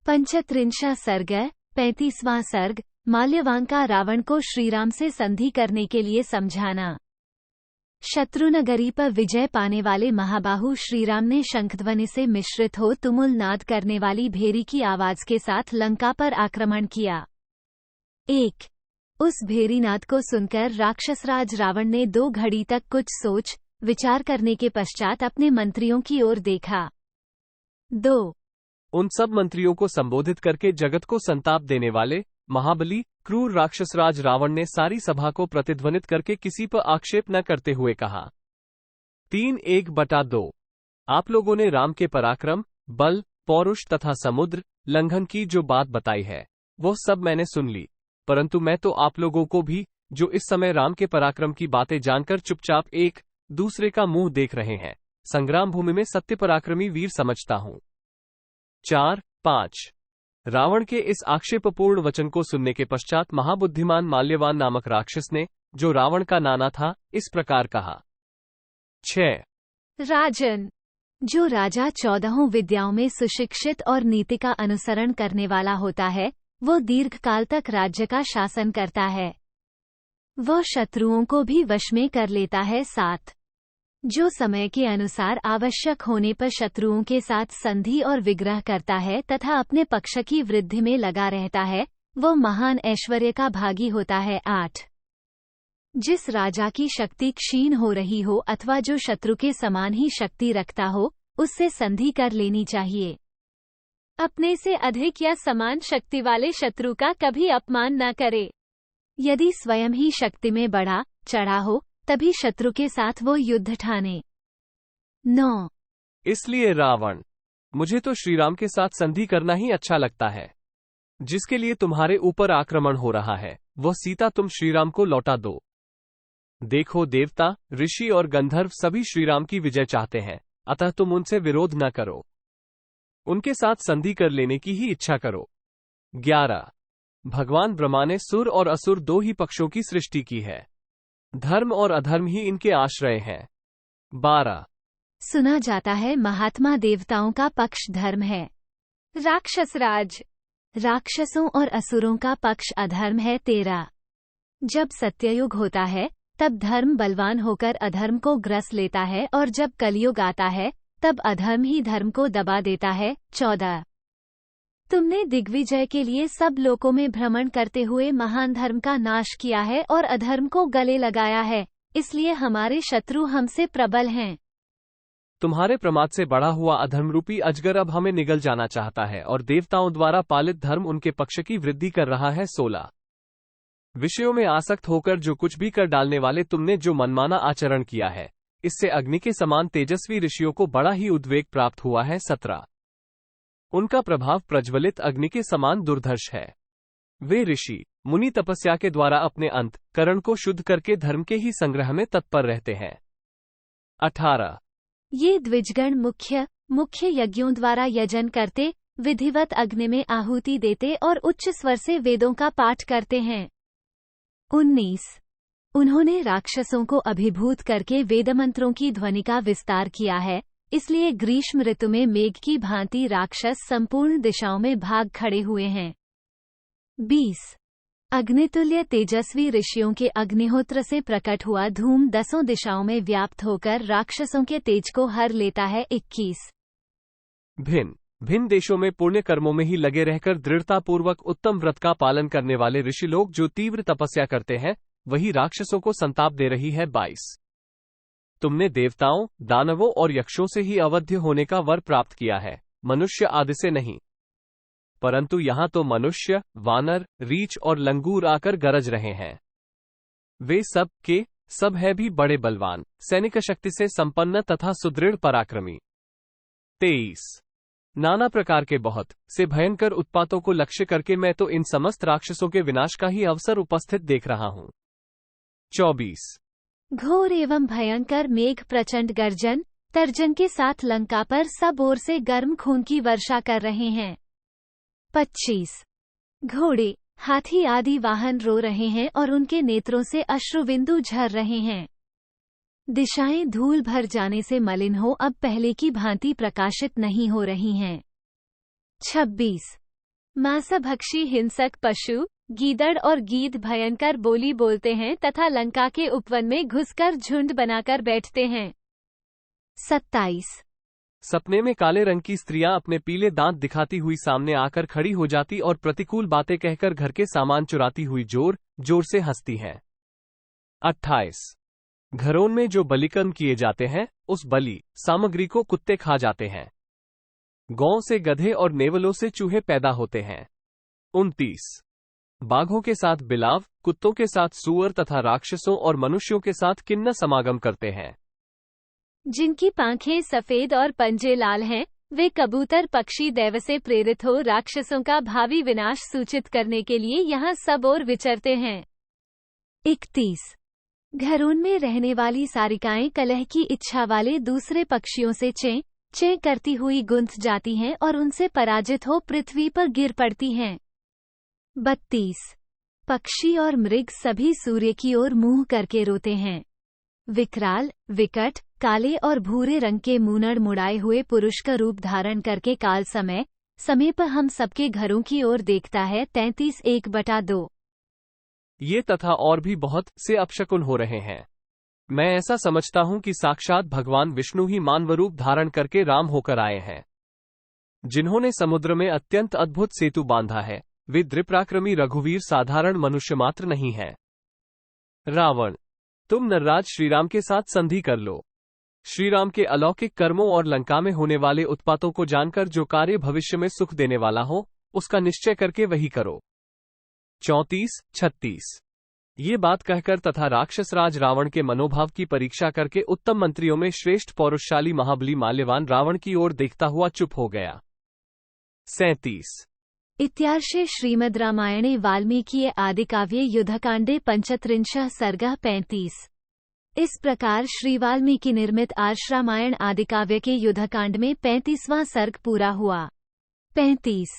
पंचत्रिंशः सर्ग 35वां सर्ग। माल्यवांका रावण को श्रीराम से संधि करने के लिए समझाना। शत्रुनगरी पर विजय पाने वाले महाबाहु श्रीराम ने शंखध्वनि से मिश्रित हो तुमुल नाद करने वाली भेरी की आवाज के साथ लंका पर आक्रमण किया। 1। उस भेरी नाद को सुनकर राक्षसराज रावण ने 2 घड़ी तक कुछ सोच विचार करने के पश्चात अपने मंत्रियों की ओर देखा। 2। उन सब मंत्रियों को संबोधित करके जगत को संताप देने वाले महाबली क्रूर राक्षसराज रावण ने सारी सभा को प्रतिध्वनित करके किसी पर आक्षेप न करते हुए कहा। 3:1/2 आप लोगों ने राम के पराक्रम, बल, पौरुष तथा समुद्र लंघन की जो बात बताई है वो सब मैंने सुन ली, परंतु मैं तो आप लोगों को भी जो इस समय राम के पराक्रम की बातें जानकर चुपचाप एक दूसरे का मुंह देख रहे हैं, संग्राम भूमि में सत्य पराक्रमी वीर समझता हूं। 4:5 रावण के इस आक्षेपपूर्ण वचन को सुनने के पश्चात महाबुद्धिमान माल्यवान नामक राक्षस ने, जो रावण का नाना था, इस प्रकार कहा। 6 राजन, जो राजा 14 विद्याओं में सुशिक्षित और नीति का अनुसरण करने वाला होता है, वो दीर्घकाल तक राज्य का शासन करता है। वह शत्रुओं को भी वश में कर लेता है। 7 जो समय के अनुसार आवश्यक होने पर शत्रुओं के साथ संधि और विग्रह करता है तथा अपने पक्ष की वृद्धि में लगा रहता है, वह महान ऐश्वर्य का भागी होता है। 8 जिस राजा की शक्ति क्षीण हो रही हो अथवा जो शत्रु के समान ही शक्ति रखता हो, उससे संधि कर लेनी चाहिए। अपने से अधिक या समान शक्ति वाले शत्रु का कभी अपमान न करे। यदि स्वयं ही शक्ति में बढ़ा चढ़ा हो, तभी शत्रु के साथ वो युद्ध ठाने। 9 इसलिए रावण, मुझे तो श्रीराम के साथ संधि करना ही अच्छा लगता है। जिसके लिए तुम्हारे ऊपर आक्रमण हो रहा है, वह सीता तुम श्रीराम को लौटा दो। देखो देवता, ऋषि और गंधर्व सभी श्रीराम की विजय चाहते हैं, अतः तुम उनसे विरोध न करो, उनके साथ संधि कर लेने की ही इच्छा करो। 11 भगवान ब्रह्मा ने सुर और असुर 2 ही पक्षों की सृष्टि की है, धर्म और अधर्म ही इनके आश्रय हैं। 12 सुना जाता है महात्मा देवताओं का पक्ष धर्म है। राक्षसराज, राक्षसों और असुरों का पक्ष अधर्म है। 13 जब सत्ययुग होता है तब धर्म बलवान होकर अधर्म को ग्रस लेता है, और जब कलयुग आता है तब अधर्म ही धर्म को दबा देता है। 14 तुमने दिग्विजय के लिए सब लोकों में भ्रमण करते हुए महान धर्म का नाश किया है और अधर्म को गले लगाया है, इसलिए हमारे शत्रु हमसे प्रबल हैं। तुम्हारे प्रमाद से बढ़ा हुआ अधर्मरूपी अजगर अब हमें निगल जाना चाहता है और देवताओं द्वारा पालित धर्म उनके पक्ष की वृद्धि कर रहा है। 16 विषयों में आसक्त होकर जो कुछ भी कर डालने वाले तुमने जो मनमाना आचरण किया है, इससे अग्नि के समान तेजस्वी ऋषियों को बड़ा ही उद्वेग प्राप्त हुआ है। 17 उनका प्रभाव प्रज्वलित अग्नि के समान दुर्धर्ष है। वे ऋषि मुनि तपस्या के द्वारा अपने अंत करण को शुद्ध करके धर्म के ही संग्रह में तत्पर रहते हैं। 18 ये द्विजगण मुख्य यज्ञों द्वारा यजन करते, विधिवत अग्नि में आहुति देते और उच्च स्वर से वेदों का पाठ करते हैं। 19 उन्होंने राक्षसों को अभिभूत करके वेदमंत्रों की ध्वनि का विस्तार किया है, इसलिए ग्रीष्म ऋतु में मेघ की भांति राक्षस संपूर्ण दिशाओं में भाग खड़े हुए हैं। 20 अग्नितुल्य तेजस्वी ऋषियों के अग्निहोत्र से प्रकट हुआ धूम 10 दिशाओं में व्याप्त होकर राक्षसों के तेज को हर लेता है। 21 भिन्न देशों में पुण्य कर्मों में ही लगे रहकर दृढ़तापूर्वक उत्तम व्रत का पालन करने वाले ऋषि लोग जो तीव्र तपस्या करते हैं, वही राक्षसों को संताप दे रही है। 22 तुमने देवताओं, दानवों और यक्षों से ही अवध्य होने का वर प्राप्त किया है, मनुष्य आदि से नहीं। परंतु यहां तो मनुष्य, वानर, रीछ और लंगूर आकर गरज रहे हैं। वे सब के सब है भी बड़े बलवान, सैनिक शक्ति से संपन्न तथा सुदृढ़ पराक्रमी। 23 नाना प्रकार के बहुत से भयंकर उत्पातों को लक्ष्य करके मैं तो इन समस्त राक्षसों के विनाश का ही अवसर उपस्थित देख रहा हूं। 24 घोर एवं भयंकर मेघ प्रचंड गर्जन तर्जन के साथ लंका पर सब ओर से गर्म खून की वर्षा कर रहे हैं। 25 घोड़े, हाथी आदि वाहन रो रहे हैं और उनके नेत्रों से अश्रुबिंदु झर रहे हैं। दिशाएं धूल भर जाने से मलिन हो अब पहले की भांति प्रकाशित नहीं हो रही हैं। 26 मांसभक्षी हिंसक पशु गीदड़ और गीध भयंकर बोली बोलते हैं तथा लंका के उपवन में घुसकर झुंड बनाकर बैठते हैं। 27। सपने में काले रंग की स्त्रियां अपने पीले दांत दिखाती हुई सामने आकर खड़ी हो जाती और प्रतिकूल बातें कहकर घर के सामान चुराती हुई जोर जोर से हंसती हैं। 28। घरों में जो बलिकर्म किए जाते हैं उस बलि सामग्री को कुत्ते खा जाते हैं। गौ से गधे और नेवलों से चूहे पैदा होते हैं। 29। बाघों के साथ बिलाव, कुत्तों के साथ सूअर तथा राक्षसों और मनुष्यों के साथ किन्नर समागम करते हैं। जिनकी पांखें सफेद और पंजे लाल हैं, वे कबूतर पक्षी दैव से प्रेरित हो राक्षसों का भावी विनाश सूचित करने के लिए यहाँ सब ओर विचरते हैं। 31। घरों में रहने वाली सारिकाएं कलह की इच्छा वाले दूसरे पक्षियों से चें चें करती हुई गुंथ जाती हैं और उनसे पराजित हो पृथ्वी पर गिर पड़ती हैं। 32। पक्षी और मृग सभी सूर्य की ओर मुंह करके रोते हैं। विकराल, विकट, काले और भूरे रंग के मुनड़ मुड़ाए हुए पुरुष का रूप धारण करके काल समय पर हम सबके घरों की ओर देखता है। 33:1/2। ये तथा और भी बहुत से अपशकुन हो रहे हैं। मैं ऐसा समझता हूं कि साक्षात भगवान विष्णु ही मानव रूप धारण करके राम होकर आए हैं, जिन्होंने समुद्र में अत्यंत अद्भुत सेतु बांधा है। वे द्रिपराक्रमी रघुवीर साधारण मनुष्य मात्र नहीं है। रावण, तुम नरराज श्रीराम के साथ संधि कर लो। श्रीराम के अलौकिक कर्मों और लंका में होने वाले उत्पातों को जानकर जो कार्य भविष्य में सुख देने वाला हो उसका निश्चय करके वही करो। 34-36। ये बात कहकर तथा राक्षसराज रावण के मनोभाव की परीक्षा करके उत्तम मंत्रियों में श्रेष्ठ पौरुषशाली महाबली माल्यवान रावण की ओर देखता हुआ चुप हो गया। 37। इत्यार्षे श्रीमद् रामायणे वाल्मीकिये आदिकाव्ये युद्धकांडे 35 सर्गः 35। इस प्रकार श्री वाल्मीकि निर्मित आर्ष रामायण आदिकाव्य के युद्धकांड में 35वां सर्ग पूरा हुआ। 35।